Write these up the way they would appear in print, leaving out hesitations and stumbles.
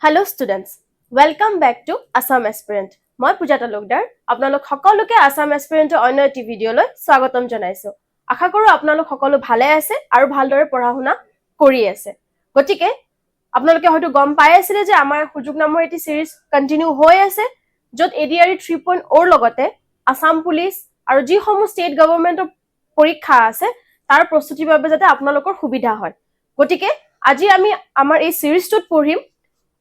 Hello students, welcome back to Assam Aspirant. মই পূজা তালুকদাৰ আপোনালোক সকলোকে আসাম এসপিৰেন্টৰ অন্য এটি ভিডিঅলৈ স্বাগতম জনাইছো। আশা কৰো আপোনালোক সকলো ভালে আছে আৰু ভালদৰে পঢ়া শুনা কৰি আছে। গতিকে আপোনালোকে হয়তো গম পাই আছিল যে আমাৰ সুযোগ নামৰ এটি সিৰিজ কন্টিনিউ হৈ আছে যত এডিআৰই 3.0 ৰ লগতে আসাম পুলিচ আৰু যি সমূহ ষ্টেট গভৰ্ণমেণ্টৰ পৰীক্ষা আছে তাৰ প্ৰস্তুতিৰ বাবে যাতে আপোনালোকৰ সুবিধা হয়। গতিকে আজি আমি আমাৰ এই সিৰিজটোত পঢ়িম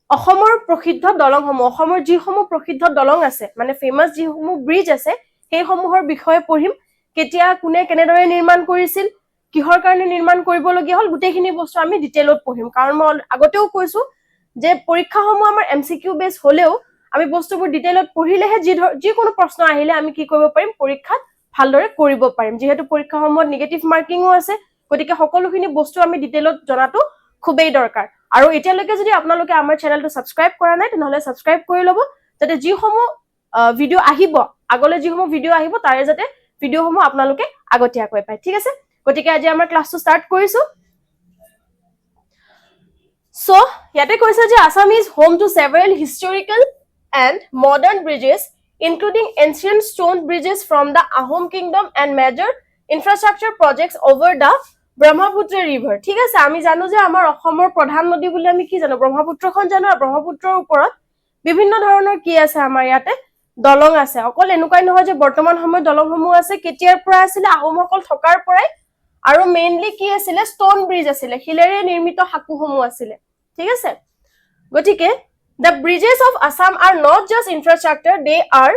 অসমৰ প্ৰসিদ্ধ দলংসমূহ অসমৰ যিসমূহ প্ৰসিদ্ধ দলং আছে মানে ফেমাস যিসমূহ ব্ৰিজ আছে সেই সমূহৰ বিষয়ে পঢ়িম কেতিয়া কোনে কেনেদৰে নিৰ্মাণ কৰিছিল কিহৰ কাৰণে নিৰ্মাণ কৰিবলগীয়া হল গোটেইখিনি বস্তু আমি ডিটেইলত পঢ়িম কাৰণ মই আগতেও কৈছো যে পৰীক্ষাসমূহ আমাৰ এমসিকিউ বেস হলেও আমি বস্তুবোৰ ডিটেইলত পঢ়িলেহে যি কোনো প্ৰশ্ন আহিলে আমি কি কৰিব পাৰিম পৰীক্ষাত ভালদৰে কৰিব পাৰিম যেহেতু পৰীক্ষাসমূহত নেগেটিভ মাৰ্কিংও আছে গতিকে সকলোখিনি বস্তু আমি ডিটেইলত জনাটো খুবেই দৰকাৰ আৰু এতিয়ালৈকে যদি আপোনালোকে আমাৰ চেনেলটো সাবস্ক্ৰাইব কৰা নাই তেনেহলে সাবস্ক্ৰাইব কৰি লব যাতে যিসমূহ ভিডিও আহিব আগলৈ যিসমূহ ভিডিও আহিব তাৰে যাতে ভিডিওসমূহ আপোনালোকে আগতীয়াকৈ পায় ঠিক আছে গতিকে আজি আমাৰ ক্লাসটো স্টাৰ্ট কৰিছো সো ইয়াতে কৈছে যে Assam is home to several historical and modern bridges including ancient stone bridges from the Ahom kingdom and major infrastructure projects over the Brahmaputra river ঠিক আছে আমি জানো যে আমাৰ অসমৰ প্ৰধান নদী বুলি আমি কি জানো ব্ৰহ্মপুত্ৰখন জানো আৰু ব্ৰহ্মপুত্ৰৰ ওপৰত বিভিন্ন ধৰণৰ কি আছে আমাৰ ইয়াতে দলং আছে অকল এনেকুৱাই নহয় যে বৰ্তমান সময়ত দলংসমূহ আছে কেতিয়াৰ পৰা আছিল আহোমসকল থকাৰ পৰাই আৰু মেইনলি কি আছিল ষ্টোন ব্ৰিজ আছিল শিলেৰে নিৰ্মিত হাকুসমূহ আছিল ঠিক আছে গতিকে the bridges of Assam are not just infrastructure they are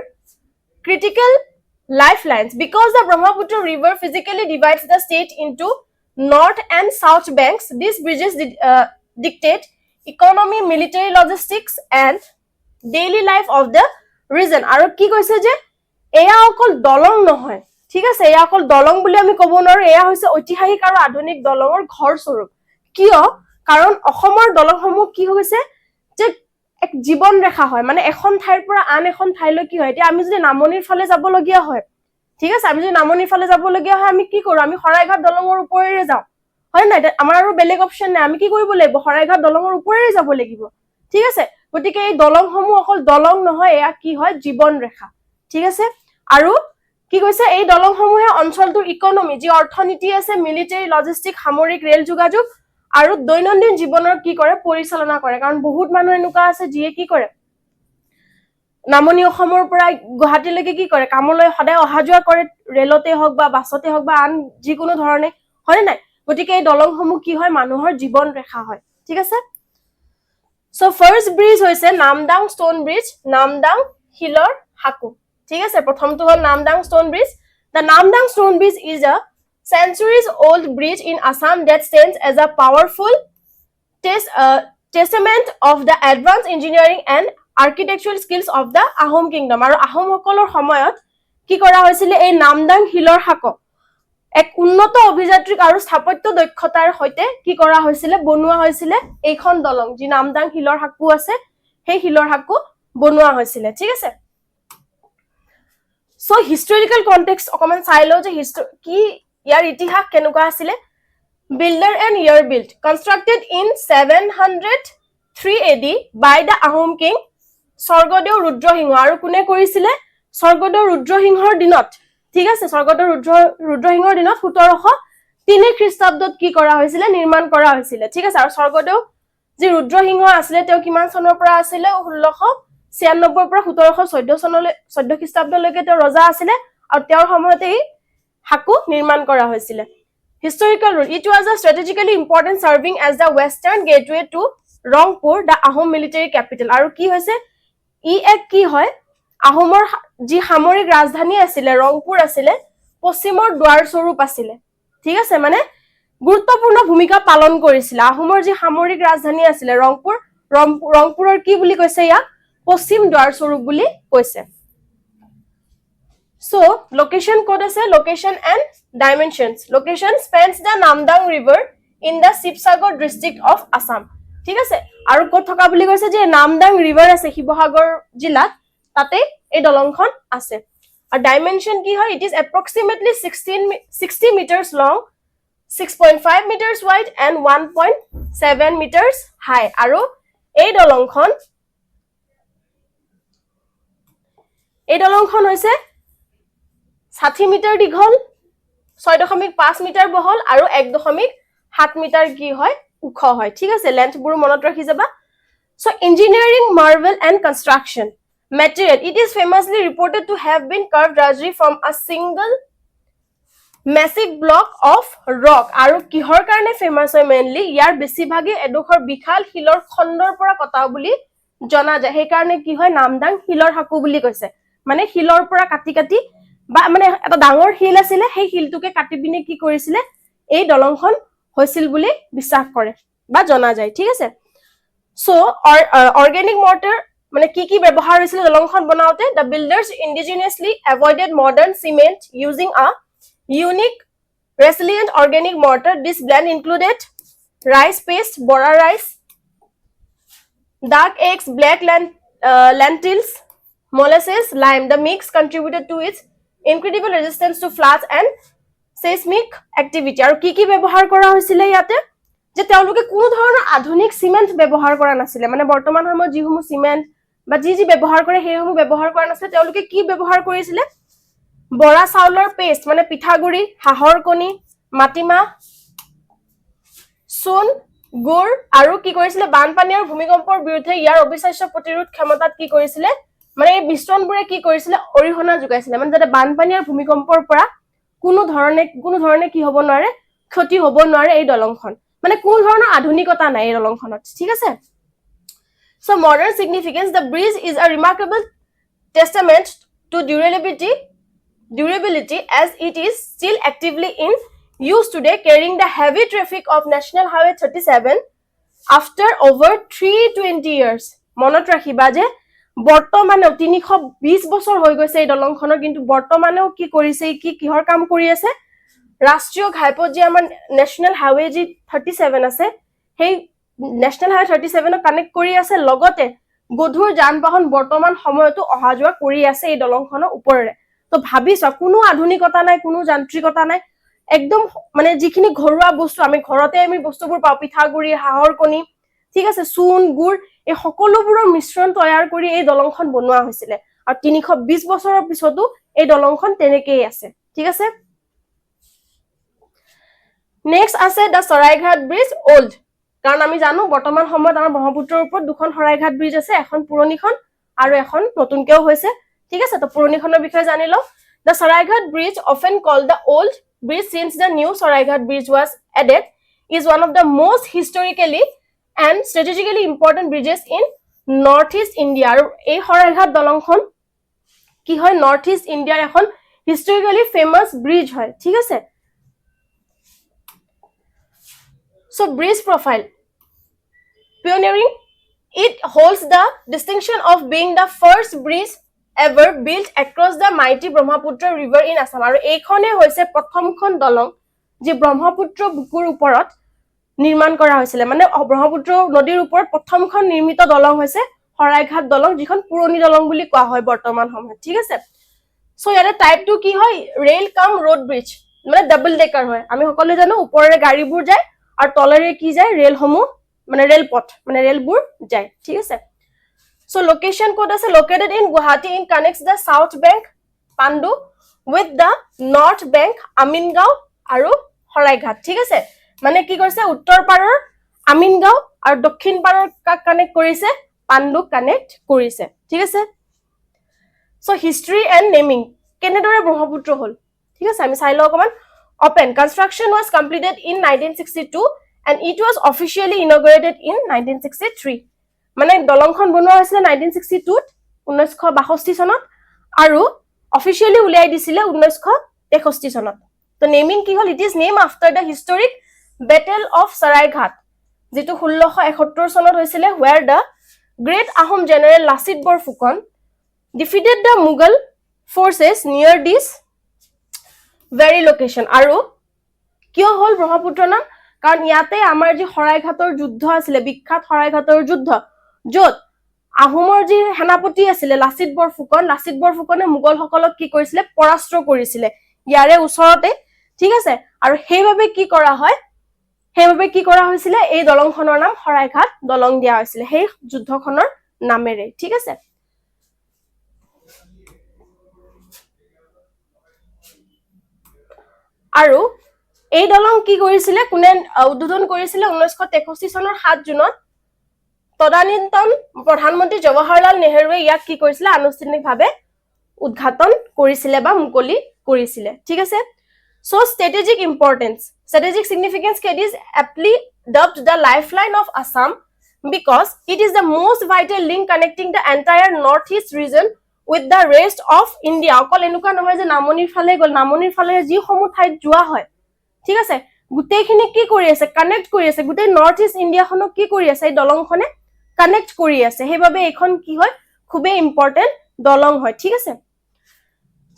critical lifelines because the Brahmaputra river physically divides the state into north and south banks these bridges dictate economy military logistics and daily life of the region আৰু কি কৈছে যে এয়া অকল দলং নহয় ঠিক আছে এয়া অকল দলং বুলি আমি ক'ব নোৱাৰো এয়া হৈছে ঐতিহাসিক আৰু আধুনিক দলঙৰ ঘৰ স্বৰূপ কিয় কাৰণ অসমৰ দলংসমূহ কি হৈছে যে এক জীৱন ৰেখা হয় মানে এখন ঠাইৰ পৰা আন এখন ঠাইলৈ কি হয় এতিয়া আমি যদি নামনিৰ ফালে যাব লগিয়া হয় ঠিক আছে আমি যদি নামনিৰ ফালে যাব লগিয়া হয় আমি কি কৰো আমি হৰাইঘাট দলঙৰ ওপৰেৰে যাও হয় না আমাৰ আৰু বেলেগ অপচন নাই আমি কি কৰিব লাগিব হৰাইঘাট দলঙৰ ওপৰেৰে যাব লাগিব ঠিক আছে গতিকে এই দলংসমূহ অকল দলং নহয় এয়া কি হয় জীৱন ৰেখা ঠিক আছে আৰু কি কৈছে এই দলংসমূহে অঞ্চলটোৰ ইকোনমি যি অৰ্থনীতি আছে মিলিটাৰী লজিষ্টিক সামৰিক ৰেল যোগাযোগ আৰু দৈনন্দিন জীৱনৰ কি কৰে পৰিচালনা কৰে কাৰণ বহুত মানুহ এনেকুৱা আছে যিয়ে কি কৰে নামনি অসমৰ পৰা গুৱাহাটীলৈকে কি কৰে কামলৈ সদায় অহা যোৱা কৰে ৰেলতে হওক বা বাছতে হওক বা আন যিকোনো ধৰণে হয় নাই গতিকে এই দলংসমূহ কি হয় মানুহৰ জীৱন ৰেখা হয় ঠিক আছে সো ফাৰ্স্ট ব্ৰিজ হৈছে নামদাং ষ্টোন ব্ৰিজ নামদাং হিলৰ হাকু ঠিক আছে প্ৰথমটো হল Namdang stone bridge the Namdang stone bridge is a centuries old bridge in Assam that stands as a powerful testament of the advanced engineering and architectural skills of the Ahom kingdom আৰু আহোমসকলৰ সময়ত কি কৰা হৈছিল এই নামদাং হিলৰ হাকু এক উন্নত অভিযান্ত্ৰিক আৰু স্থাপত্য দক্ষতাৰ সৈতে কি কৰা হৈছিল বনোৱা হৈছিল এইখন দলং যি নামদাং হিলৰ হাকু আছে সেই হিলৰ হাকু বনোৱা হৈছিল ঠিক আছে সো হিষ্টৰিকেল কনটেক্সট অকমান চাইলো যে কি ইয়াৰ ইতিহাস কেনেকুৱা আছিল builder and year built constructed in 703 AD by the Ahom king স্বৰ্গদেউ ৰুদ্ৰসিংহ আৰু কোনে কৰিছিল স্বৰ্গদেউ ৰুদ্ৰসিংহৰ দিনত ঠিক আছে স্বৰ্গদেউ ৰুদ্ৰসিংহৰ দিনত 1703 খ্ৰীষ্টাব্দত কি কৰা হৈছিল নিৰ্মাণ কৰা হৈছিল ঠিক আছে আৰু স্বৰ্গদেউ যি ৰুদ্ৰসিংহ আছিল তেওঁ কিমান চনৰ পৰা আছিল 1696 পৰা 1714 চনলৈ 14 খ্ৰীষ্টাব্দলৈকে তেওঁ ৰজা আছিল আৰু তেওঁৰ সময়তে হাকু নিৰ্মাণ কৰা হৈছিল historical route it was a strategically important serving as the western gateway to Rangpur the Ahom military capital আৰু কি হৈছে এক কি হয় আহোমৰ যি সামৰিক ৰাজধানী আছিল ৰংপুৰ আছিল পশ্চিমৰ দুৱাৰ স্বৰূপ আছিল ঠিক আছে মানে গুৰুত্বপূৰ্ণ ভূমিকা পালন কৰিছিল আহোমৰ যি সামৰিক ৰাজধানী আছিল ৰংপুৰৰ কি বুলি কৈছে ইয়াক পশ্চিম দুৱাৰ স্বৰূপ বুলি কৈছে So, location code is location and dimensions. Location spans the Namdang River in the Sibsagar district of Assam. ঠিক আছে আৰু কত থকা বুলি কৈছে যে নামদাং ৰিভাৰ আছে শিৱসাগৰ জিলাত তাতে এই দলংখন আছে আৰু ডাইমেনশন কি হয় it is approximately 60 meters long 6.5 meters wide and 1.7 meters high আৰু এই দলংখন হৈছে 60 মিটাৰ দীঘল 6.5 মিটাৰ বহল আৰু 1.7 মিটাৰ কি হয় ওখ হয় ঠিক আছে লেন্থবোৰ মনত ৰাখি যাবা so engineering marvel and construction material it is famously reported to have been carved largely from a single massive block of rock আৰু কিহৰ কাৰণে ফেমাস হয় মেইনলি ইয়াৰ বেছিভাগে এডোখৰ বিশাল শিলৰ খণ্ডৰ পৰা কটা বুলি জনা যায় সেই কাৰণে কি হয় নামদাং শিলৰ হাকু বুলি কৈছে মানে শিলৰ পৰা কাটি কাটি বা মানে এটা ডাঙৰ শিল আছিল সেই শিলটোকে কাটি পিনে কি কৰিছিলে এই দলংখন হৈছিল বুলি বিশ্বাস কৰে বা জনা যায় ঠিক আছে সো অৰ্গেনিক মৰ্টাৰ মানে কি ব্যৱহাৰ হৈছিল দলংখন বনাওতে the builders indigenously avoided modern cement using a unique resilient organic mortar this blend included rice paste bora rice dark eggs black lentils molasses lime the mix contributed to its incredible resistance to floods and seismic activity আৰু কি ব্যৱহাৰ কৰা হৈছিল ইয়াতে যে তেওঁলোকে কোনো ধৰণৰ আধুনিক সিমেন্ট ব্যৱহাৰ কৰা নাছিল মানে বৰ্তমান সময়ত যিসমূহ সিমেন্ট বা যি ব্যৱহাৰ কৰে সেইসমূহ ব্যৱহাৰ কৰা নাছিল তেওঁলোকে কি ব্যৱহাৰ কৰিছিল বৰা চাউলৰ পেষ্ট মানে পিঠাগুৰি হাহৰ কণী মাটিমা চুন গুৰ আৰু কি কৰিছিল বানপানী আৰু ভূমিকম্পৰ বিৰুদ্ধে ইয়াৰ অবিশ্বাস্য প্ৰতিৰোধ ক্ষমতাত কি কৰিছিল মানে এই মিশ্ৰণবোৰে কি কৰিছিল অৰিহণা যোগাইছিল মানে যাতে বানপানী আৰু ভূমিকম্পৰ পৰা কোনো ধৰণে কি হ'ব নোৱাৰে ক্ষতি হ'ব নোৱাৰে এই দলংখন মানে কোনো ধৰণৰ আধুনিকতা নাই এই দলংখনত ঠিক আছে so modern significance the bridge is a remarkable testament to durability as it is still actively in use today carrying the heavy traffic of National Highway 37 after over 320 years মনত ৰাখিবা যে বৰ্তমানেও 320 বছৰ হৈ গৈছে এই দলংখনৰ কিন্তু বৰ্তমানেও কি কৰিছে কিহৰ কাম কৰি আছে ৰাষ্ট্ৰীয় ঘাইপথ যে আমাৰ নেশনাল হাইৱে যি 37 আছে সেই নেশনাল হাইৱে 37 কানেক্ট কৰি আছে লগতে গধুৰ যান-বাহন বৰ্তমান সময়তো অহা যোৱা কৰি আছে এই দলংখনৰ ওপৰেৰে তো ভাবিছা কোনো আধুনিকতা নাই কোনো যান্ত্ৰিকতা নাই একদম মানে যিখিনি ঘৰুৱা বস্তু আমি ঘৰতে আমি বস্তুবোৰ পাও পিঠাগুৰি হাহৰ কণী ঠিক আছে চুন গুৰ এই সকলোবোৰৰ মিশ্ৰণ তৈয়াৰ কৰি এই দলংখন বনোৱা হৈছিল আৰু 320 বছৰৰ পিছতো এই দলংখন তেনেকেই আছে ঠিক আছে নেক্সট আছে দা সৰাইঘাট ব্ৰিজ ওল্ড কাৰণ আমি জানো বৰ্তমান সময়ত আমাৰ ব্ৰহ্মপুত্ৰৰ ওপৰত দুখন সৰাইঘাট ব্ৰিজ আছে এখন পুৰণিখন আৰু এখন নতুনকেও হৈছে ঠিক আছে তো পুৰণিখনৰ বিষয়ে জানি লও দা সৰাইঘাট bridge often called the old bridge since the new Saraighat bridge was added is one of the most historically and strategically important bridges in northeast India আৰু এই সৰাইঘাট দলংখন কি হয় নৰ্থইষ্ট ইণ্ডিয়াৰ এখন হিষ্টৰিকেলি ফেমাস ব্ৰিজ হয় ঠিক আছে so bridge profile pioneering it holds the distinction of being the first bridge ever built across the mighty Brahmaputra river in Assam আৰু এইখনে হৈছে প্ৰথমখন দলং যে ব্ৰহ্মপুত্ৰ বুকুৰ ওপৰত নিৰ্মাণ কৰা হৈছিল মানে ব্ৰহ্মপুত্ৰ নদীৰ ওপৰত প্ৰথমখন নিৰ্মিত দলং হৈছে সৰাইঘাট দলং যিখন পুৰণি দলং বুলি কোৱা হয় বৰ্তমান সময়ত ঠিক আছে সো ইয়াৰে টাইপটো কি হয় ৰেল কাম ৰোড ব্ৰিজ মানে ডাবল ডেকাৰ হয় আমি সকলোৱে জানো ওপৰেৰে গাড়ীবোৰ যায় আৰু তলেৰে কি যায় ৰেলসমূহ মানে ৰেলপথ মানে ৰেলবোৰ যায় ঠিক আছে so location code is located in Guwahati in connects the south bank Pandu with the north bank Amingao aru Horaiঘাট ঠিক আছে মানে কি কৰিছে উত্তৰ পাৰৰ আমিনগাঁও আৰু দক্ষিণ পাৰৰ কানেক্ট কৰিছে পাণ্ডু কানেক্ট কৰিছে ঠিক আছে so history and naming কেনেদৰে ব্ৰহ্মপুত্ৰ হল ঠিক আছে আমি চাই লও অকমান open construction was completed in 1962 and it was officially inaugurated in 1963 মানে দলংখন বনোৱা হৈছিল 1962 1962 চনত আৰু অফিশিয়ালি উলিয়াই দিছিল 1963 চনত তো নেমিং কি হল it is name after the historic battle of Saraighat যেটো 1671 চনত হৈছিল where the great Ahom general Lasit Borphukan defeated the Mughal forces near this very location আৰু কিয় হল ব্ৰহ্মপুত্ৰ নাম কাৰণ ইয়াতে আমাৰ যি সৰাইঘাটৰ যুদ্ধ আছিল বিখ্যাত সৰাইঘাটৰ যুদ্ধ যত আহোমৰ যি সেনাপতি আছিল লাচিত বৰফুকনে মুগল সকলক কি কৰিছিল পৰাস্ত্ৰ কৰিছিল ইয়াৰে ওচৰতে ঠিক আছে আৰু সেইভাবে কি কৰা হয় সেইভাবে কি কৰা হৈছিল এই দলংখনৰ নাম শৰাইঘাট দলং দিয়া হৈছিল সেই যুদ্ধখনৰ নামেৰে ঠিক আছে আৰু এই দলং কি কৰিছিল কোনে উদ্বোধন কৰিছিল 1963 চনৰ 7 জুনত তদানীন্তন প্ৰধানমন্ত্ৰী জৱাহৰলাল নেহৰুৱে ইয়াক কি কৰিছিল আনুষ্ঠানিকভাৱে উদ্ঘাটন কৰিছিল বা মুকলি কৰিছিল ঠিক আছে so strategic importance strategic significance it is aptly dubbed the lifeline of Assam because it is the most vital link connecting the entire northeast region with the rest of India অকল এনেকুৱা নহয় যে নামনিৰ ফালে গল নামনিৰ ফালে যি সমূহ ঠাইত যোৱা হয় ঠিক আছে গুটেইখিনি কি কৰি আছে কানেক্ট কৰি আছে গুটেই নৰ্থ ইষ্ট ইণ্ডিয়াখনক কি কৰি আছে এই দলংখনে কানেক্ট কৰি আছে সেইভাবে এখন কি হয় খুবে ইম্পৰ্টেন্ট দলং হয় ঠিক আছে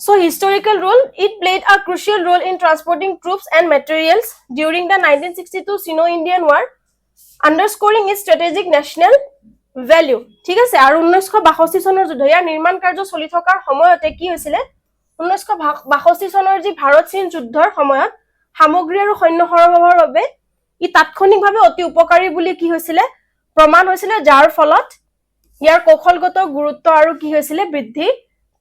So historical role, it played a crucial role in transporting troops and materials during the 1962 Sino-Indian War, underscoring its strategic national value. ঠিক আছে আৰু 1962 চনৰ যুদ্ধ ইয়াৰ নিৰ্মাণ কাৰ্য চলি থকাৰ সময়তে কি হৈছিল 1962 চনৰ যি ভাৰত চীন যুদ্ধৰ সময়ত সামগ্ৰী আৰু সৈন্য সৰবৰাহৰ বাবে ই তাৎক্ষণিকভাৱে অতি উপকাৰী বুলি কি হৈছিল প্ৰমাণ হৈছিল যাৰ ফলত ইয়াৰ কৌশলগত গুৰুত্ব আৰু কি হৈছিল বৃদ্ধি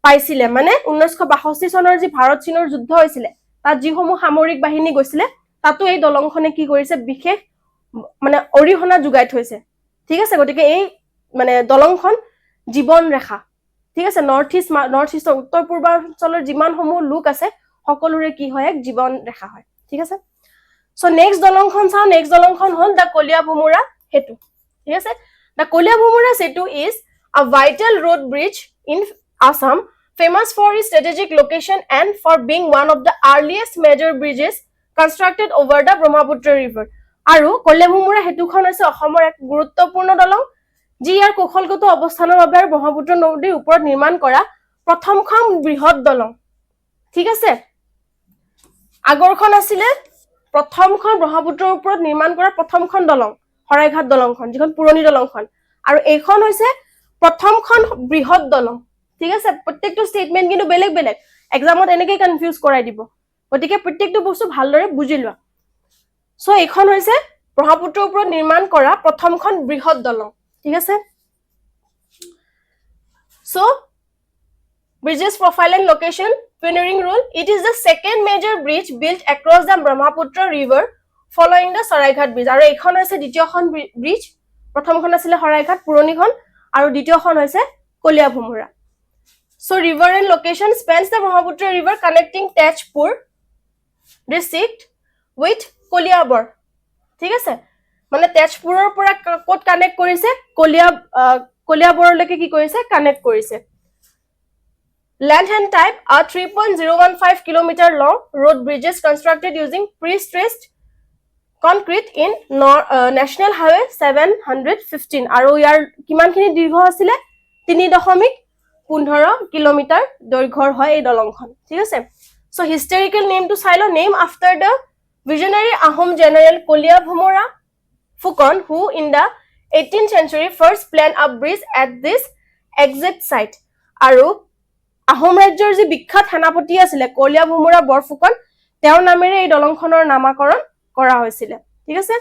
পাইছিলে মানে 1962 চনৰ যি ভাৰত চীনৰ যুদ্ধ হৈছিল তাত যিসমূহ সামৰিক বাহিনী গৈছিল তাতো এই দলংখনে কি কৰিছে বিশেষ মানে অৰিহণা যোগাই থৈছে ঠিক আছে গতিকে এই মানে দলংখন জীৱন ৰেখা ঠিক আছে নৰ্থ ইষ্ট উত্তৰ পূৰ্বাঞ্চলৰ যিমান সমূহ লোক আছে সকলোৰে কি হয় এক জীৱন ৰেখা হয় ঠিক আছে সো নেক্সট দলংখন চাও নেক্সট দলংখন হল দা কলিয়া ভুমুৰা সেতু ঠিক আছে দা কলিয়া ভুমুৰা সেতু is a vital road bridge in Assam, famous for its strategic location and for being one of the earliest major bridges constructed over the Brahmaputra River. আৰু কলিয়াভুমুৰা হেতুখন আছে অসমৰ এক গুৰুত্বপূৰ্ণ দলং যি ইয়াৰ কৌশলগত অৱস্থানৰ বাবে আৰু ব্ৰহ্মপুত্ৰ নদীৰ ওপৰত নিৰ্মাণ কৰা প্ৰথমখন বৃহৎ দলং ঠিক আছে আগৰখন আছিল প্ৰথমখন ব্ৰহ্মপুত্ৰৰ ওপৰত নিৰ্মাণ কৰা প্ৰথমখন দলং শৰাইঘাট দলংখন যিখন পুৰণি দলংখন আৰু এইখন হৈছে প্ৰথমখন বৃহৎ দলং ঠিক আছে প্ৰত্যেকটো স্টেটমেন্ট কিন্তু বেলেগ বেলেগ এক্সামত এনেকৈ কনফিউজ কৰাই দিব গতিকে প্ৰত্যেকটো বস্তু ভালদৰে বুজি লোৱা সো এইখন হৈছে ব্ৰহ্মপুত্ৰৰ ওপৰত নিৰ্মাণ কৰা প্ৰথমখন বৃহৎ দলং ঠিক আছে so bridges profile and location pioneering role it is the second major bridge built across the Brahmaputra river following the Saraighat bridge আৰু এইখন হৈছে দ্বিতীয়খন ব্ৰিজ প্ৰথমখন আছিল শৰাইঘাট পুৰণিখন আৰু দ্বিতীয়খন হৈছে কলিয়াভুমুৰা So river and location spans the Brahmaputra river connecting Tezpur district with Koliabor. ঠিক আছে মানে তেজপুৰৰ পৰা কোট কানেক্ট কৰিছে কলিয়াবৰলৈকে কি কৰিছে কানেক্ট কৰিছে Length and type are 3.015 kilometer long road bridges constructed using pre-stressed concrete in National Highway 715 আৰু ইয়াৰ কিমানখিনি দীৰ্ঘ আছিল 3.15 কিলোমিটাৰ দৈৰ্ঘ্যৰ হয় এই দলংখন ঠিক আছে সো হিষ্টৰিকেল নেমটো চাইলো name after the visionary Ahom general Kolia Bhumura Phukon who in the 18th century first planned a bridge at this exit site আৰু আহোম ৰাজ্যৰ যি বিখ্যাত সেনাপতি আছিল কলিয়া ভুমুৰা বৰফুকন তেওঁৰ নামেৰে এই দলংখনৰ নামকৰণ কৰা হৈছিল ঠিক আছে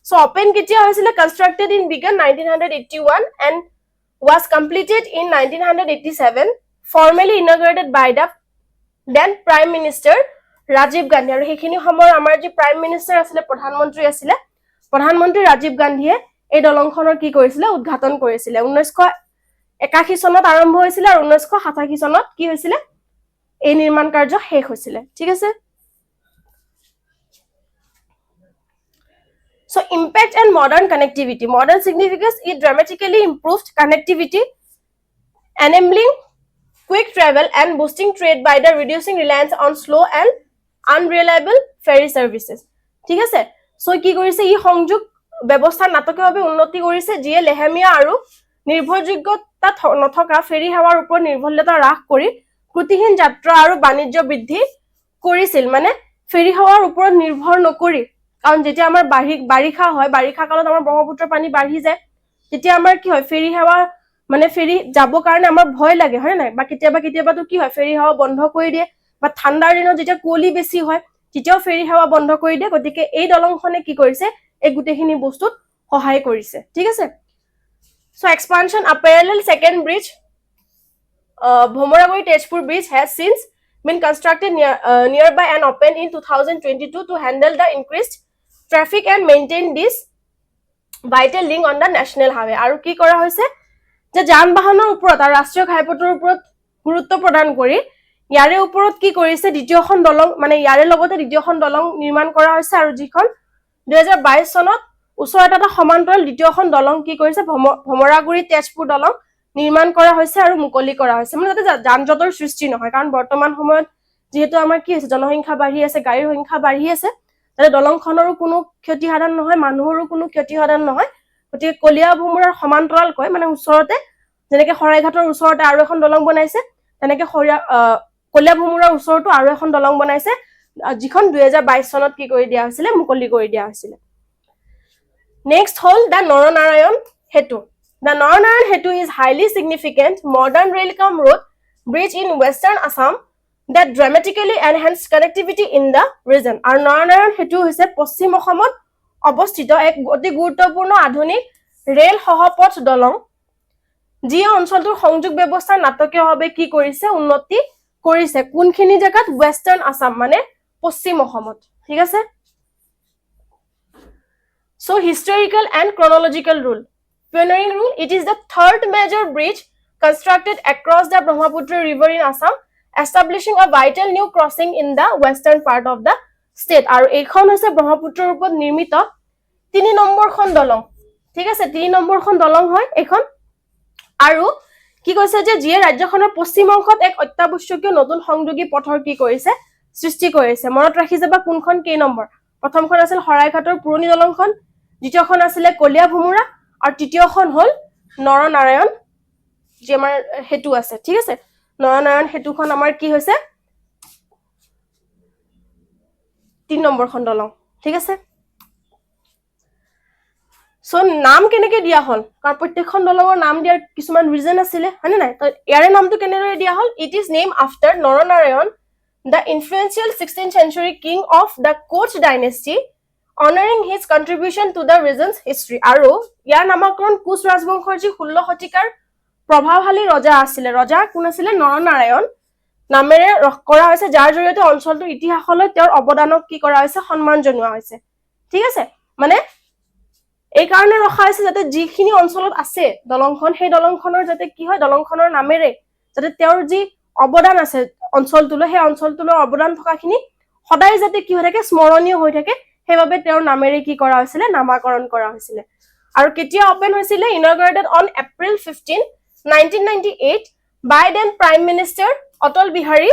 সো ওপেন কেতিয়া হৈছিল কনস্ট্ৰাক্টেড in began 1981 and was completed in 1987 formally inaugurated by the then prime minister Rajiv Gandhi আৰু হেখিনি সময়ৰ আমাৰ যি প্ৰাইম মিনিষ্টাৰ আছিল প্ৰধানমন্ত্ৰী ৰাজীৱ গান্ধীয়ে এই দলংখনৰ কি কৰিছিল উদ্ঘাটন কৰিছিল 1981 চনত আৰম্ভ হৈছিল আৰু 1987 চনত কি হৈছিল এই নিৰ্মাণ কাৰ্য শেষ হৈছিল ঠিক আছে So impact and modern connectivity modern significance it dramatically improved connectivity enabling quick travel and boosting trade by the reducing reliance on slow and unreliable ferry services ঠিক আছে সো কি কৰিছে ই সংযোগ ব্যৱস্থা নাটকীয়ভাৱে উন্নতি কৰিছে যিয়ে লেহেমিয়া আৰু নিৰ্ভৰযোগ্যতা নথকা ফেৰী সেৱাৰ ওপৰত নিৰ্ভৰশীলতা হ্ৰাস কৰি ত্ৰুটিহীন যাত্ৰা আৰু বাণিজ্য বৃদ্ধি কৰিছিল মানে ফেৰী সেৱাৰ ওপৰত নিৰ্ভৰ নকৰি কাৰণ যেতিয়া আমাৰ বাৰিষা হয় বাৰিষা কালত আমাৰ ব্ৰহ্মপুত্ৰ পানী বাঢ়ি যায় তেতিয়া আমাৰ কি হয় ফেৰী সেৱা মানে ফেৰী যাব কাৰণে আমাৰ ভয় লাগে হয় না বা কেতিয়াবা তো কি হয় ফেৰী সেৱা বন্ধ কৰি দিয়ে বা ঠাণ্ডাৰ দিনত যেতিয়া কুঁৱলী বেছি হয় তেতিয়াও ফেৰী সেৱা বন্ধ কৰি দিয়ে গতিকে এই দলংখনে কি কৰিছে এই গুটেখিনি বস্তুত সহায় কৰিছে ঠিক আছে so expansion a parallel second bridge Bhomoraguri Tezpur bridge has since been constructed nearby and opened in 2022 to handle the increased traffic and maintain this vital link on the national highway আৰু কি কৰা হৈছে যে যান বাহনৰ ওপৰত আৰু ৰাষ্ট্ৰীয় ঘাইপথৰ ওপৰত গুৰুত্ব প্ৰদান কৰি ইয়াৰে ওপৰত কি কৰিছে দ্বিতীয়খন দলং মানে ইয়াৰে লগতে দ্বিতীয়খন দলং নিৰ্মাণ কৰা হৈছে আৰু যিখন 2022 চনত ওচৰত এটা সমান্তৰাল দ্বিতীয়খন দলং কি কৰিছে ভমৰাগুৰি তেজপুৰ দলং নিৰ্মাণ কৰা হৈছে আৰু মুকলি কৰা হৈছে মানে যাতে যানজঁটৰ সৃষ্টি নহয় কাৰণ বৰ্তমান সময়ত যেহেতু আমাৰ কি হৈছে জনসংখ্যা বাঢ়ি আছে গাড়ীৰ সংখ্যা বাঢ়ি আছে তাতে দলংখনৰো কোনো ক্ষতি সাধন নহয় মানুহৰো কোনো ক্ষতি সাধন নহয় গতিকে কলিয়া ভুমুৰাৰ সমান্তৰাল কয় মানে ওচৰতে যেনেকৈ শৰাইঘাটৰ ওচৰতে আৰু এখন দলং বনাইছে তেনেকৈ কলিয়া ভুমুৰাৰ ওচৰতো আৰু এখন দলং বনাইছে যিখন 2022 চনত কি কৰি দিয়া হৈছিল মুকলি কৰি দিয়া হৈছিল নেক্সট হল দা নৰনাৰায়ণ হেতু The Naranaran Hetu is highly significant modern rail-cum road bridge in western Assam that dramatically enhanced connectivity in the region. Our Naranaran Hetu is a Paschim Assamot অৱস্থিত এক অতি গুৰুত্বপূৰ্ণ আধুনিক ৰেল সহপথ দলং যি অঞ্চলটোৰ সংযোগ ব্যৱস্থা নাটকীয়ভাৱে কি কৰিছে উন্নতি কৰিছে কোনখিনি জায়গাত ওয়েস্টাৰ্ণ আসাম মানে পশ্চিম অসমত ঠিক আছে So historical and chronological rule Pioneering rule, it is the third major bridge constructed across the Brahmaputra River in Assam, establishing a vital new crossing in the western part of the state. আৰু এইখন হৈছে ব্ৰহ্মপুত্ৰৰ ওপৰত নিৰ্মিত 3 নম্বৰখন দলং ঠিক আছে 3 নম্বৰখন দলং হয় এইখন আৰু কি কৈছে যে যিয়ে ৰাজ্যখনৰ পশ্চিম অংশত এক অত্যাৱশ্যকীয় নতুন সংযোগী পথৰ কি কৰিছে সৃষ্টি কৰিছে মনত ৰাখি যাবা কোনখন কেই নম্বৰ প্ৰথমখন আছিল হৰাইঘাটৰ পুৰণি দলংখন দ্বিতীয়খন আছিল কলিয়া ভুমুৰা আৰু তৃতীয়খন হল নৰনাৰায়ণ যে আমাৰ হেতু আছে ঠিক আছে নৰনাৰায়ণ হেতুখন আমাৰ কি হৈছে 3 নম্বৰখন দলং ঠিক আছে সো নাম কেনেকৈ দিয়া হল কাৰণ প্ৰত্যেকখন দলঙৰ নাম দিয়াৰ কিছুমান ৰিজন আছিল হয়নে নাই তো ইয়াৰে নামটো কেনেদৰে দিয়া হল it is name after Naranarayan the influential 16th century king of the Koch dynasty honoring his contribution to the region's history আৰু ইয়াৰ নামকৰণ কোচ ৰাজবংশৰ যি 16 শতিকাৰ প্ৰভাৱশালী ৰজা আছিল ৰজা কোন আছিল নৰনাৰায়ণ নামেৰে কৰা হৈছে যাৰ জৰিয়তে অঞ্চলটোৰ ইতিহাসলৈ তেওঁৰ অৱদানক কি কৰা হৈছে সন্মান জনোৱা হৈছে ঠিক আছে মানে এই কাৰণে ৰখা হৈছে যাতে যিখিনি অঞ্চলত আছে দলংখন সেই দলংখনৰ যাতে কি হয় দলংখনৰ নামেৰে যাতে তেওঁৰ যি অৱদান আছে অঞ্চলটোলৈ সেই অঞ্চলটোলৈ অৱদান থকাখিনি সদায় যাতে কি হৈ থাকে স্মৰণীয় হৈ থাকে সেইভাবে তেওঁৰ নামেৰে কি কৰা হৈছিল নামাকৰণ কৰা হৈছিল আৰু কেতিয়া ওপেন হৈছিল inaugurated on April 15 1998 by then prime minister Atal Bihari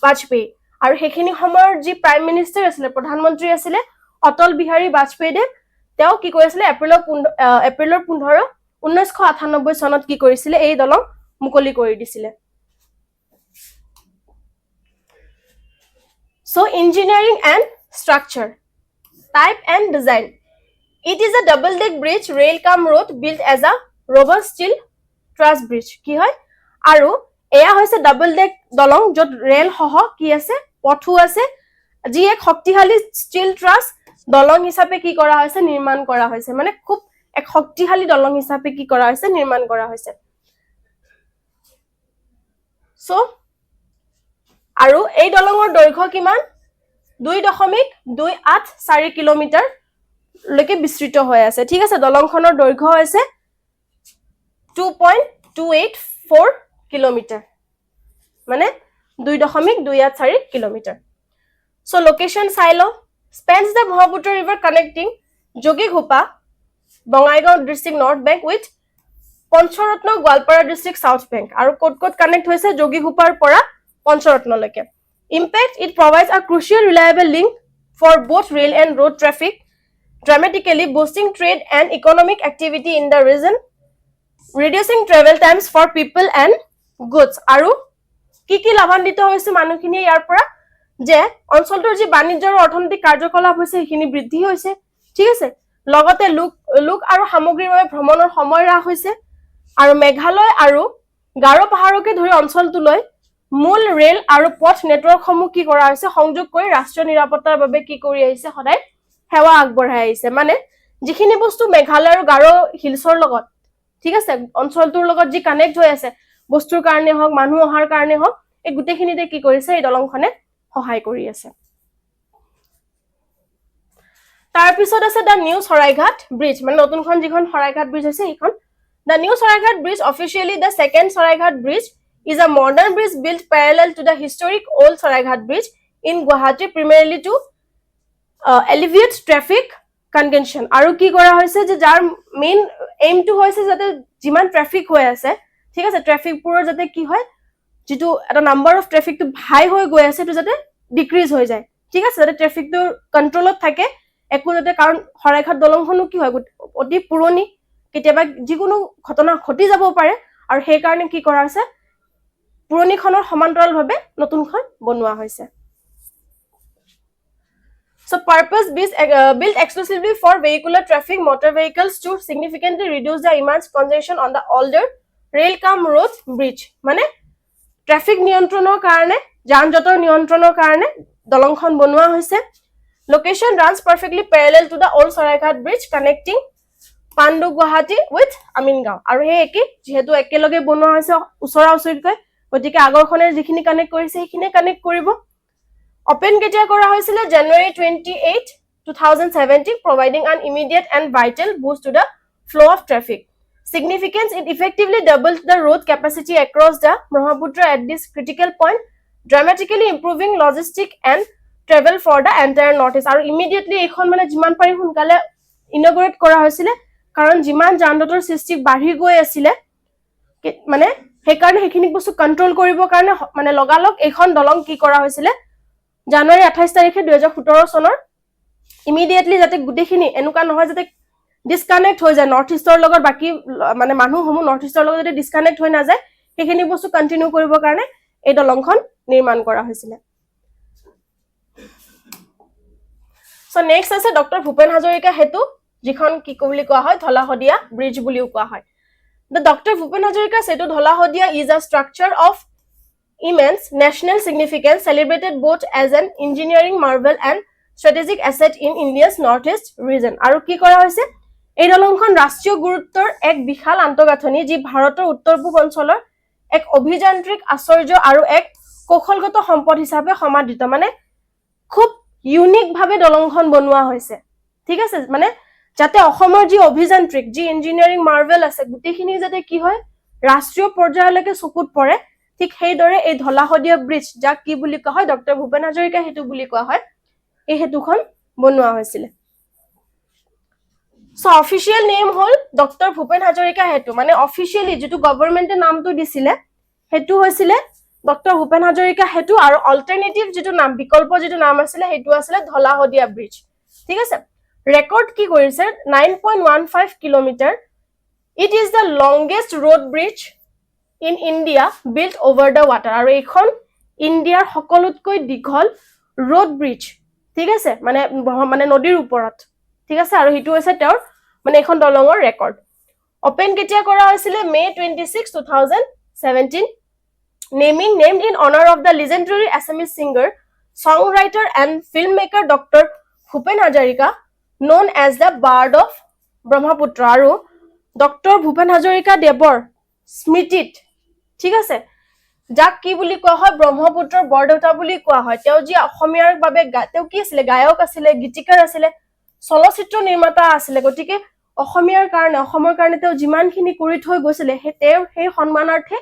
Vajpayee আৰু হেখিনি সময়ৰ যি প্ৰাইম মিনিষ্টাৰ আছিল প্ৰধানমন্ত্ৰী আছিল অটল বিহাৰী বাজপেয়ী দেৱ তেওঁ কি কৰিছিল এপ্ৰিলৰ 15 1998 চনত কি কৰিছিল এই দলং মুকলি কৰি দিছিল So engineering and structure type and design it is a double deck bridge rail cum road built as a robust steel truss bridge কি হয় আৰু এয়া হৈছে ডাবল ডেক দলং যত ৰেল সহ কি আছে পথু আছে যি এক শক্তিশালী ষ্টীল ট্ৰাছ দলং হিচাপে কি কৰা হৈছে নিৰ্মাণ কৰা হৈছে মানে খুব এক শক্তিশালী দলং হিচাপে কি কৰা হৈছে নিৰ্মাণ কৰা হৈছে সো আৰু এই দলঙৰ দৈৰ্ঘ্য কিমান 2.284 কিলোমিটাৰ লৈকে বিস্তৃত হৈ আছে ঠিক আছে দলংখনৰ দৈৰ্ঘ্য হৈছে 2.284 কিলোমিটাৰ মানে 2.284 কিলোমিটাৰ সো লোকেশন চাইলো spans the Brahmaputra river connecting Jogighopa Bongaigaon district north bank with Pancharatna Gwalpara district south bank আৰু কোট কানেক্ট হৈছে যোগীঘোপাৰ পৰা পঞ্চৰত্নলৈকে impact it provides a crucial reliable link for both rail and road traffic dramatically boosting trade and economic activity in the region reducing travel times for people and goods আৰু কি লাভান্বিত হৈছে মানুহখিনি ইয়াৰ পৰা যে অঞ্চলটোৰ যি বাণিজ্য আৰু অৰ্থনৈতিক কাৰ্যকলাপ হৈছে সেইখিনি বৃদ্ধি হৈছে ঠিক আছে লগতে লোক আৰু সামগ্ৰীৰ বাবে ভ্ৰমণৰ সময় হ্ৰাস হৈছে আৰু মেঘালয় আৰু গাৰো পাহাৰকে ধৰি অঞ্চলটোলৈ মূল ৰেল আৰু পথ নেটৱৰ্কসমূহ কি কৰা হৈছে সংযোগ কৰি ৰাষ্ট্ৰীয় নিৰাপত্তাৰ বাবে কি কৰি আহিছে সদায় সেৱা আগবঢ়াই আহিছে মানে যিখিনি বস্তু মেঘালয় আৰু গাৰো হিলছৰ লগত ঠিক আছে অঞ্চলটোৰ লগত যি কানেক্ট হৈ আছে বস্তুৰ কাৰণে হওক মানুহ অহাৰ কাৰণে হওক এই গুটেখিনিতে কি কৰিছে এই দলংখনে সহায় কৰি আছে তাৰ পিছত আছে দা নিউ সৰাইঘাট ব্ৰিজ মানে নতুনখন যিখন সৰাইঘাট ব্ৰিজ আছে এইখন The new Saraighat Bridge, officially the second Saraighat Bridge, is a modern bridge built parallel to the historic old Saraighat Bridge in Guwahati, primarily to alleviate traffic congestion. Aru ki kora hoise je jar main aim to hoise jate jiman traffic hoy ase, thik ase traffic puro jate ki hoy, jitu eta number of traffic to high hoy goi ase to jate decrease hoy jay. Thik ase jate traffic to control ot thake, ekko jate karon Saraighat dolongkhonu ki hoy oti puroni কেতিয়াবা যিকোনো ঘটনা ঘটি যাব পাৰে আৰু সেই কাৰণে কি কৰা আছে পুৰণিখনৰ সমান্তৰালভাৱে নতুনখন বনোৱা হৈছে So purpose built exclusively for vehicular traffic motor vehicles to significantly reduce the immense congestion on the older rail cum road bridge মানে ট্ৰাফিক নিয়ন্ত্ৰণৰ কাৰণে যান-জঁটৰ নিয়ন্ত্ৰণৰ কাৰণে দলংখন বনোৱা হৈছে location runs perfectly parallel to the old Saraighat bridge connecting Pandu Guwahati with Amingao আৰু হে একে যেহেতু একেলগে বনোৱা হৈছে উছৰা উছৰিকৈ গতিকে আগৰখনে যিখিনি কানেক্ট কৰিছে সেইখিনি কানেক্ট কৰিব ওপেন কেতিয়া কৰা হৈছিল জানুৱাৰী 28 2017 providing an immediate and vital boost to the flow of traffic significance it effectively doubled the road capacity across the Brahmaputra at this critical point dramatically improving logistic and travel for the entire northeast আৰু immediately এইখন মানে যিমান পাৰি সোনকালে ইনগ্ৰেট কৰা হৈছিল কাৰণ যিমান যানজঁটৰ সৃষ্টি বাঢ়ি গৈ আছিল মানে সেই কাৰণে হেখিনি বস্তু কন্ট্ৰোল কৰিব কাৰণে মানে লগালক এইখন দলং কি কৰা হৈছিল জানুৱাৰী 28 তাৰিখে 2017 চনৰ ইমিডিয়েটলি যাতে গুটেখিনি এনুকা নহয় যাতে ডিসকানেক্ট হৈ যায় নৰ্থ ইষ্টৰ লগত বাকি মানে মানুহ হমু নৰ্থ ইষ্টৰ লগত যাতে ডিসকানেক্ট হৈ না যায় হেখিনি বস্তু কন্টিনিউ কৰিব কাৰণে এই দলংখন নিৰ্মাণ কৰা হৈছিল সো নেক্সট আছে ডক্টৰ ভূপেন হাজৰিকা হেতু যিখন কি কবলি কোৱা হয় ধলাহদিয়া ব্ৰিজ বুলিও কোৱা হয় The Dr. Bhupen Hazarika Setu Dholahodia is a structure of immense national significance celebrated both as an engineering marvel and strategic asset in India's northeast region. Aru ki kora hoise ei dolongkhon rashtriyo guruttor ek bihal antogathoni ji bharator uttor pub oncholor ek obhijantrik asorjo aru ek kokholgoto sampod hisabe samadhito mane khub unique bhabe dolongkhon bonua hoise thik ase mane যাতে অসমৰ যি অভিযান্ত্ৰিক যি engineering Marvel আছে গুটিখিনি যাতে কি হয় ৰাষ্ট্ৰীয় পৰ্যায়লৈকে চকুত পৰে ঠিক সেই দৰে এই ধলাহদিয়া ব্ৰিজ যাক কি বুলি কোৱা হয় ডক্টৰ ভূপেন হাজৰিকা হেতু বুলি কোৱা হয় এই হেতুখন বনোৱা হৈছিল সো অফিশিয়াল নেম হল ডক্টৰ ভূপেন হাজৰিকা হেতু মানে অফিশিয়ালি যেটো গভৰ্ণমেন্টে নামটো দিছিলে হেতু হৈছিল ডক্টৰ ভূপেন হাজৰিকা হেতু আৰু অল্টাৰনেটিভ যেটো নাম বিকল্প যেটো নাম আছিল হেতু আছিল ধলাহদিয়া ব্ৰিজ ঠিক আছে record ki korise 9.15 kilometer it is the longest road bridge in India built over the water aru ekhon India hokolutকৈ dighol road bridge ঠিক আছে মানে নদীৰ ওপৰত ঠিক আছে আৰু হিটো হৈছে তেওঁৰ মানে এখন দলঙৰ ৰেকৰ্ড ওপেন কেতিয়া কৰা হৈছিল May 26 2017 named in honor of the legendary Assamese singer songwriter and filmmaker Dr. Bhupen Hazarika known as the Bard of Brahmaputra aru Dr. Bhupen Hazarika Deবৰ স্মৃতিত ঠিক আছে যাক কি বুলি কোৱা হয় ব্ৰহ্মপুত্ৰৰ বৰদেউতা বুলি কোৱা হয় তেওঁ যি অসমীয়াৰ বাবে তেওঁ কি আছিল গায়ক আছিল গীতিকাৰ আছিল চলচ্চিত্ৰ নিৰ্মাতা আছিল গতিকে অসমীয়াৰ কাৰণে অসমৰ কাৰণে তেওঁ যিমানখিনি কৰি থৈ গৈছিল সেই সন্মানাৰ্থে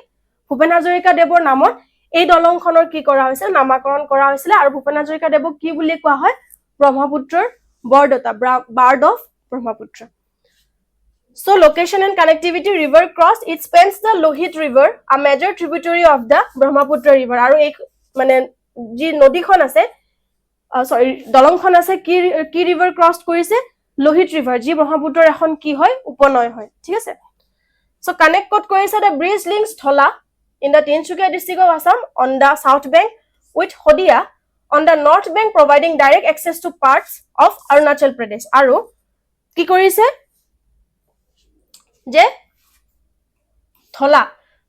ভূপেন হাজৰিকা দেৱৰ নামত এই দলংখনৰ কি কৰা হৈছিল নামাকৰণ কৰা হৈছিল আৰু ভূপেন হাজৰিকা দেৱক কি বুলি কোৱা হয় ব্ৰহ্মপুত্ৰৰ বৰদেউতা Bard of Brahmaputra. So location and connectivity river cross it spans the Lohit river a major tributary of the Brahmaputra river aru ek mane ji nodi khon ase sorry dolongkhon ase ki river cross korise Lohit river ji Brahmaputra ekhon ki hoy uponoy hoy thik ase so connect kot korise the bridge links Thola in the Tinsukia district of Assam on the south bank with Hodia on the north bank providing direct access to parts of Arunachal Pradesh aru ki korise je Thola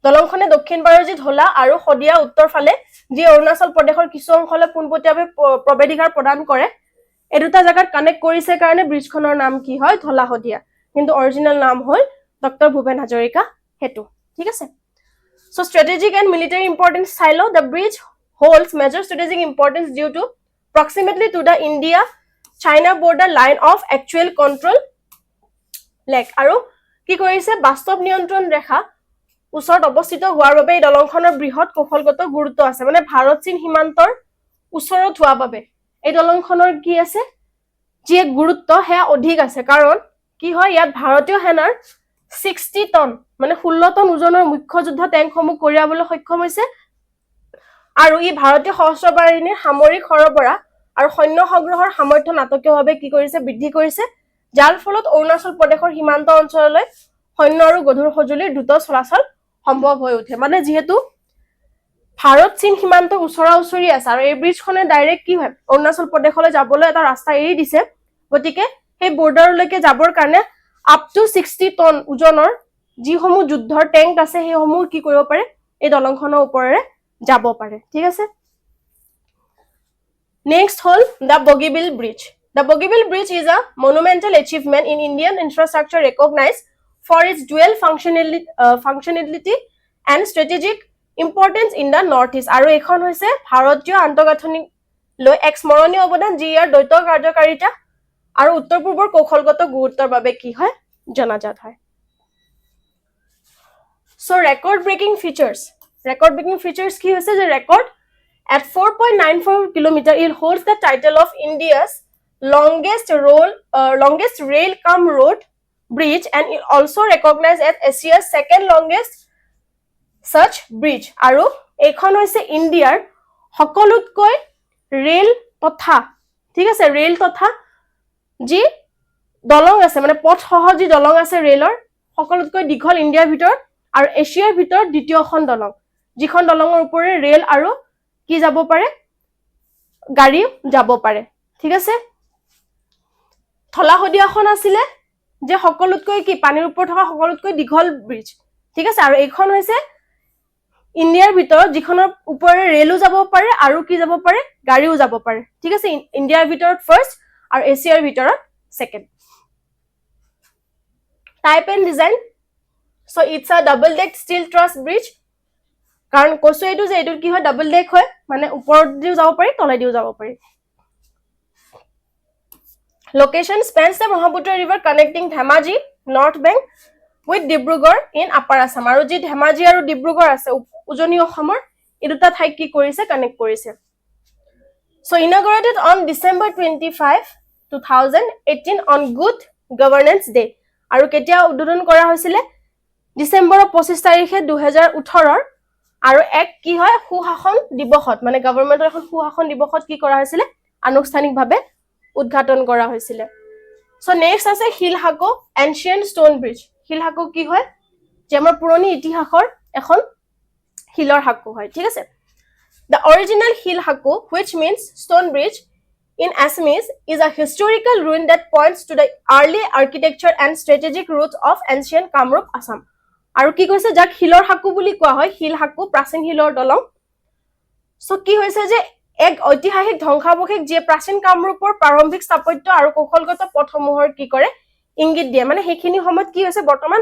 দলংখনে দক্ষিণ পাৰৰ যি ধলা আৰু হদিয়া উত্তৰ ফালে যি অৰুণাচল প্ৰদেশৰ কিছু অংশলৈ পুনপতিয়াবে প্ৰবেদিকাৰ প্ৰদান কৰে এই দুটা জায়গাত কানেক্ট কৰিছে কাৰণে ব্ৰিজখনৰ নাম কি হয় ধলাশদিয়া কিন্তু অৰিজিনেল নাম হ'ল ডক্টৰ ভূপেন হাজৰিকা হেতু ঠিক আছে so strategic and military importance silo the bridge holds major strategic importance due to proximity to the India China border line of actual control leg আৰু কি কৰিছে বাস্তৱ নিয়ন্ত্ৰণ ৰেখা ওচৰত অৱস্থিত হোৱাৰ বাবে এই দলংখনৰ বৃহৎ কৌশলগত গুৰুত্ব আছে মানে ভাৰত চীন সীমান্তৰ ওচৰত হোৱা বাবে এই দলংখনৰ কি আছে যে গুৰুত্ব হে অধিক আছে কাৰণ কি হয় ইয়াত ভাৰতীয় সেনাৰ 60 টন মানে 16 টন ওজনৰ মুখ্য যুদ্ধ টেংকসমূহ কঢ়িয়াবলৈ সক্ষম হৈছে আৰু ই ভাৰতীয় সশস্ত্ৰ বাহিনীৰ সামৰিক সৰবৰাহ আৰু সৈন্য সংগ্ৰহৰ সামৰ্থ্য নাটকীয়ভাৱে কি কৰিছে বৃদ্ধি কৰিছে যাৰ ফলত অৰুণাচল প্ৰদেশৰ সীমান্ত অঞ্চললৈ সৈন্য আৰু গধুৰ সঁজুলিৰ দ্ৰুত চলাচল সম্ভৱ হৈ উঠে মানে যেহেতু ভাৰত চীন সীমান্তৰ ওচৰা-ওচৰি আছে আৰু এই ব্ৰিজখনে ডাইৰেক্ট কি হয় অৰুণাচল প্ৰদেশলৈ যাবলৈ এটা ৰাস্তা এৰি দিছে গতিকে সেই বৰ্ডাৰলৈকে যাবৰ কাৰণে আপ টু 60 টন ওজনৰ যিসমূহ যুদ্ধৰ টেংক আছে সেইসমূহ কি কৰিব পাৰে এই দলংখনৰ ওপৰেৰে যাব পাৰে ঠিক আছে নেক্সট হল the Bogibeel bridge the Bogibeel bridge is a monumental achievement in Indian infrastructure recognized for its dual functionality and strategic importance in the northeast আৰু এখন হৈছে ভাৰতীয় আন্তঃগাঁথনি লৈ এক স্মৰণীয় অৱদান যি ইয়াৰ দ্বৈত কাৰ্যকাৰিতা আৰু উত্তৰ পূৰ্বৰ কৌশলগত গুৰুত্বৰ বাবে কি হয় জনাজাত হয় so record breaking features কি হৈছে যে record at 4.94 kilometer it holds the title of India's longest rail cum road bridge and it also recognized as Asia's second longest such bridge আৰু এইখন হৈছে ইণ্ডিয়াৰ সকলোতকৈ ৰেল তথা ঠিক আছে ৰেল তথা যি দলং আছে মানে পথ সহজী দলং আছে ৰেলৰ সকলোতকৈ দীঘল ইণ্ডিয়াৰ ভিতৰত আৰু এছিয়াৰ ভিতৰত দ্বিতীয়খন দলং যিখন দলঙৰ ওপৰে ৰেল আৰু কি যাব পাৰে গাড়ী যাব পাৰে ঠিক আছে থলাহদিয়াখন আছিল যে সকলোতকৈ কি পানীৰ ওপৰত থকা সকলোতকৈ দীঘল ব্ৰিজ ঠিক আছে আৰু এইখন হৈছে ইণ্ডিয়াৰ ভিতৰত যিখনৰ ওপৰে ৰেলও যাব পাৰে আৰু কি যাব পাৰে গাড়ীও যাব পাৰে ঠিক আছে ইণ্ডিয়াৰ ভিতৰত ফাৰ্ষ্ট আৰু এছিয়াৰ ভিতৰত second type and design so it's a double deck steel truss bridge কাৰণ কৈছো এইটো যে এইটো কি হয় ডাবল ডেক হয় মানে ওপৰত দিও যাব পাৰি তলে দিও যাব পাৰি location spans the Brahmaputra river connecting Dhemaji north bank with Dibrugarh in upper Assam আৰু যি ধেমাজি আৰু ডিব্ৰুগড় আছে উজনি অসমৰ এই দুটা ঠাই কি কৰিছে কানেক্ট কৰিছে so inaugurated on December 25 2018 on good governance day আৰু কেতিয়া উদ্বোধন কৰা হৈছিল ডিসেম্বৰ 25 তাৰিখে 2018 আৰু এক কি হয় সুশাসন দিৱসত মানে গভৰ্ণমেন্টৰ এখন সুশাসন দিৱসত কি কৰা হৈছিল আনুষ্ঠানিকভাৱে উদ্ঘাটন কৰা হৈছিল সো নেক্সট আছে হিলহাকো এনশিয়েন্ট ষ্টোন ব্ৰিজ হিলহাকো কি হয় যে আমাৰ পুৰণি ইতিহাসৰ এখন হিলৰ হাকো হয় ঠিক আছে the original hilhaku which means stone bridge in Assamese is a historical ruin that points to the early architecture and strategic roots of ancient Kamrup Assam আৰু কি কৈছে যাক হিলৰ হাকু বুলি কোৱা হয় হিল হাকু প্ৰাচীন হিলৰ দলং সো কি হৈছে যে এক ঐতিহাসিক ধ্বংসাবশেষ যে প্ৰাচীন কামৰূপৰ প্ৰাৰম্ভিক স্থাপত্য আৰু কৌশলগত পথসমূহৰ কি কৰে ইংগিত দিয়ে মানে হেখিনি সময়ত কি হৈছে বৰ্তমান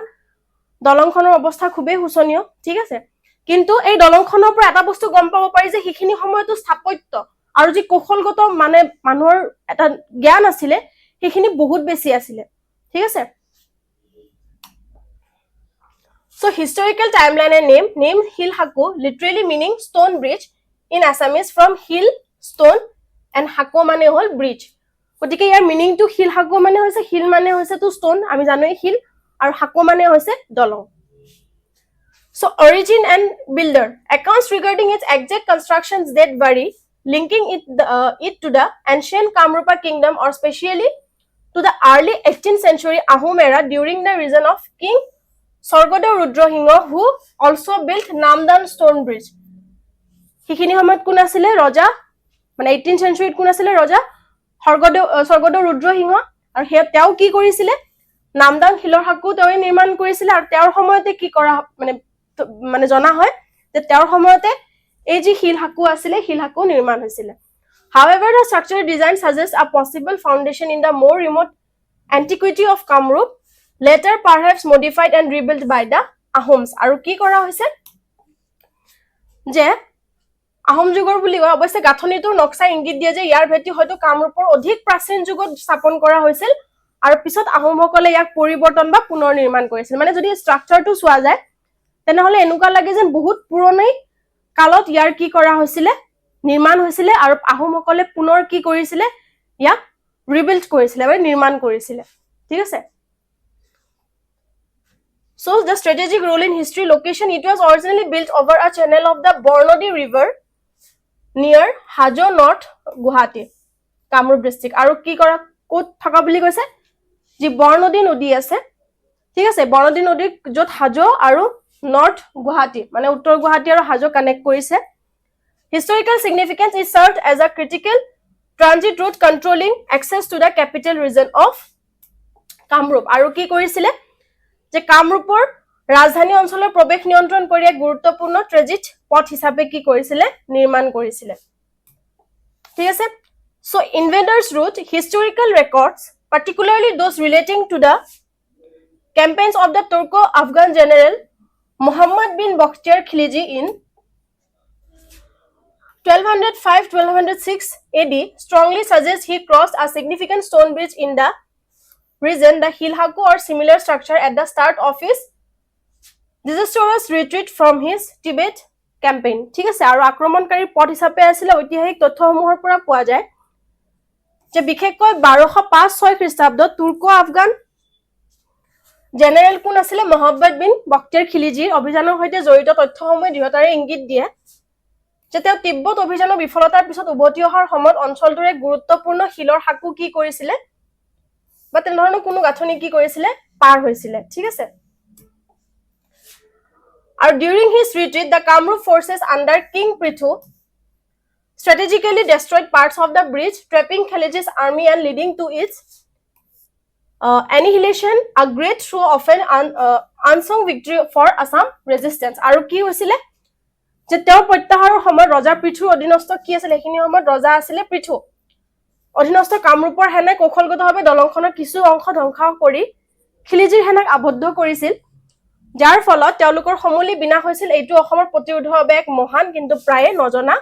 দলংখনৰ অৱস্থা খুবেই হুচনীয় ঠিক আছে কিন্তু এই দলংখনৰ পৰা এটা বস্তু গম পাব পাৰি যে হেখিনি সময়তো স্থাপত্য আৰু যি কৌশলগত মানে মানুহৰ এটা জ্ঞান আছিল হেখিনি বহুত বেছি আছিল ঠিক আছে So historical timeline and name Hilhaku literally meaning stone bridge in Assamese from hill stone and hako mane hol bridge. গতিকে ইয়াৰ মিনিং টু Hilhaku মানে হৈছে হিল মানে হৈছে টু stone আমি জানোই হিল আৰু hako মানে হৈছে দলং So origin and builder accounts regarding its exact constructions that vary linking it to the ancient Kamrupa kingdom or specially to the early 18th century Ahom era during the reign of King Sorgodev Rudrasingha who also built Namdan stone bridge. Hikhini সময়ত কোন আছিল ৰজা মানে 18th century কোন আছিল ৰজা Sorgodev Rudrasingha আৰু হে তেও কি কৰিছিল নামদাং হিলৰ হাকু তেও নিৰ্মাণ কৰিছিল আৰু তেওঁৰ সময়তে কি কৰা মানে জনা হয় যে তেওঁৰ সময়তে এই যি হিল হাকু আছিল হিল হাকু নিৰ্মাণ হৈছিল However, the structural design suggests a possible foundation in the more remote antiquity of Kamrup, later perhaps modified and rebuilt by the Ahoms. আৰু কি কৰা হৈছে যে আহোম যুগৰ বুলি কয় অৱশ্যে গাঁথনিটোৰ নক্সা ইংগিত দিয়ে যে ইয়াৰ ভেটি হয়তো কামৰূপৰ অধিক প্ৰাচীন যুগত স্থাপন কৰা হৈছিল আৰু পিছত আহোমসকলে ইয়াক পৰিৱৰ্তন বা পুনৰ নিৰ্মাণ কৰিছিল মানে যদি ষ্ট্ৰাকচাৰটো চোৱা যায় তেনেহলে এনেকুৱা লাগে যে বহুত পুৰণি কালত ইয়াৰ কি কৰা হৈছিল নিৰ্মাণ হৈছিল আৰু আহোমসকলে পুনৰ কি কৰিছিল ইয়াক ৰিবিল্ড কৰিছিল বা নিৰ্মাণ কৰিছিল ঠিক আছে So the strategic role in history location, it was originally built over a channel of the Bornodi River near Hajo North, Guwahati, Kamrup district. আৰু কি কৰা কোত থকা বুলি কৈছে যে বৰনদী নদী আছে ঠিক আছে বৰনদী নদী যত হাজো আৰু নৰ্থ গুৱাহাটী মানে উত্তৰ গুৱাহাটী আৰু হাজো কানেক্ট কৰিছে historical significance is served as a critical transit route controlling access to the capital region of Kamrup আৰু কি কৰিছিল যে কামৰূপৰ ৰাজধানী অঞ্চলৰ প্ৰৱেশ নিয়ন্ত্ৰণ কৰি এক গুৰুত্বপূৰ্ণ ট্ৰেজিট পথ হিচাপে কি কৰিছিল নিৰ্মাণ কৰিছিল ঠিক আছে so invaders route historical records particularly those relating to the campaigns of the Turco-Afghan general Muhammad bin Bakhtiar Khilji in 1205-1206 AD strongly suggests he crossed a significant stone bridge in the region, the Hilhaku or similar structure at the start of his disastrous retreat from his Tibet campaign. ঠিক আছে আৰু আক্ৰমণকাৰী পথ হিচাপে আছিল ঐতিহাসিক তথ্যসমূহৰ পৰা পোৱা যায় যে বিশেষকৈ 1205-6 খ্ৰীষ্টাব্দত তুৰ্কো আফগান জেনেৰেল কোন আছিল মোহাম্মদ বিন বখতিয়াৰ খিলজিৰ অভিযানৰ সৈতে জড়িত তথ্যসমূহে দৃঢ়তাৰে ইংগিত দিয়ে যে তেওঁ তিব্বত অভিযানৰ বিফলতাৰ পিছত উভতি অহাৰ সময়ত অঞ্চলটোৰ এক গুৰুত্বপূৰ্ণ শিলৰ হাকু কি কৰিছিল বা তেনেধৰণৰ কোনো গাঁথনি কি কৰিছিল পাৰ হৈছিল ঠিক আছে আৰু during his retreat the Kamrup forces under King Prithu strategically destroyed parts of the bridge trapping Khilji's army and leading to its annihilation a great show of an unsung victory for Assam resistance আৰু কি হৈছিল যে তেওঁ প্ৰত্যাহাৰৰ সময়ত ৰজা পৃথুৰ অধীনস্থ কি আছিল এখিনি সময়ত ৰজা আছিল পৃথু অধীনস্থ কামৰূপৰ হেনে কৌশলগতভাৱে দলংখনৰ কিছু অংশ ধ্বংস কৰি খিলজিৰ হেনাক আবদ্ধ কৰিছিল যাৰ ফলত তেওঁলোকৰ সমূলি বিনাশ হৈছিল এইটো অসমৰ প্ৰতিৰোধৰ বাবে এক মহান কিন্তু প্ৰায়ে নজনা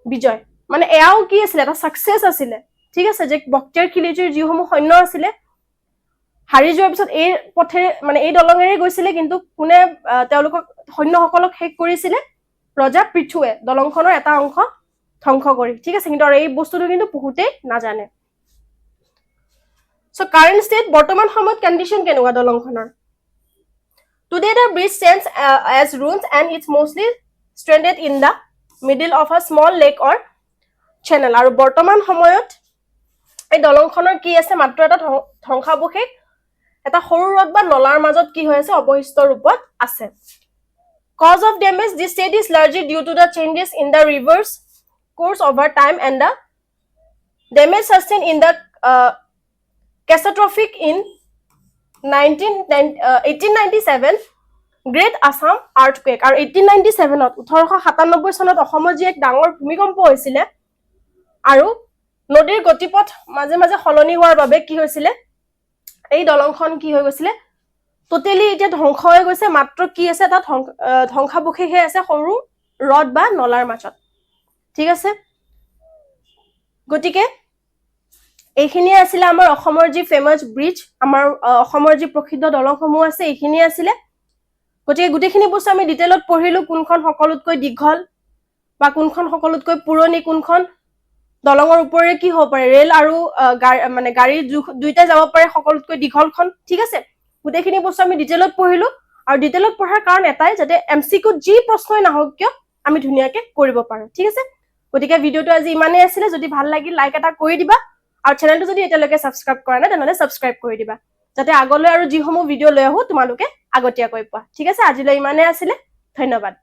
বিজয় মানে এয়াও কি আছিল এটা সাকসেস আছিল ঠিক আছে যে বখতিয়াৰ খিলজিৰ যিসমূহ সৈন্য আছিল হাৰি যোৱাৰ পিছত এই পথে মানে এই দলঙেৰে গৈছিল কিন্তু কোনে তেওঁলোকক সৈন্যসকলক শেষ কৰিছিল ৰজা পৃথুৱে দলংখনৰ এটা অংশ ধ্বংস কৰি ঠিক আছে কিন্তু এই বস্তুটো কিন্তু বহুতে নাজানে সো কাৰেন্ট স্টেট বৰ্তমান সময়ত কন্ডিশন কেনেকুৱা দলংখনৰ Today the bridge stands as ruins and it's mostly stranded in the middle of a small lake or channel আৰু বৰ্তমান সময়ত এই দলংখনৰ কি আছে মাত্ৰ এটা ধ্বংসাৱশেষ এটা সৰু হ্ৰদ বা নলাৰ মাজত কি হৈ আছে অৱশিষ্ট ৰূপত আছে Cause of damage this state is largely due to the changes in the river's course over time and the damage sustained in the catastrophic in 1897 Great Assam earthquake আৰু 1897 ত 1897 চনত অসমত যি এক ডাঙৰ ভূমিকম্প হৈছিল আৰু নদীৰ গতিপথ মাজে মাজে হলনি হোৱাৰ বাবে কি হৈছিল এই দলংখন কি হৈ গৈছিল টোটালি এটা ধ্বংস হৈ গৈছে মাত্ৰ কি আছে এটা ধ্বংসাৱশেষে আছে সৰু ৰড বা নলাৰ মাজত ঠিক আছে গটিকে এইখিনি আছিল আমাৰ অসমৰ যি ফেমাস ব্ৰিজ আমাৰ অসমৰ যি প্ৰসিদ্ধ দলংসমূহ আছে এইখিনি আছিল গটিকে গুটেখিনি বস্তু আমি ডিটেইলত পঢ়িলো কোনখন সকলোতকৈ দীঘল বা কোনখন সকলোতকৈ পুৰণি কোনখন দলঙৰ ওপৰে কি হ'ব পাৰে ৰেল আৰু মানে গাড়ী দুইটা যাব পাৰে সকলোতকৈ দীঘলখন ঠিক আছে গুটেখিনি বস্তু আমি ডিটেইলত পঢ়িলো আৰু ডিটেইলত পঢ়াৰ কাৰণ এটাই যাতে এমসিকিউ যি প্ৰশ্নই নাহক কিয় আমি ধুনিয়াকে কৰিব পাৰো ঠিক আছে গটিকে ভিডিওটো আজি ইমানে আছিল যদি ভাল লাগিল লাইক এটা কৰি দিবা আৰু চেনেলটো যদি এতিয়ালৈকে সাবস্ক্ৰাইব কৰা নাই তেনহলে সাবস্ক্ৰাইব কৰি দিবা যাতে আগলৈ আৰু যিসমূহ ভিডিও লৈ আহো তোমালোকে আগতীয়াকৈ পোৱা ঠিক আছে আজিলৈ ইমানে আছিল ধন্যবাদ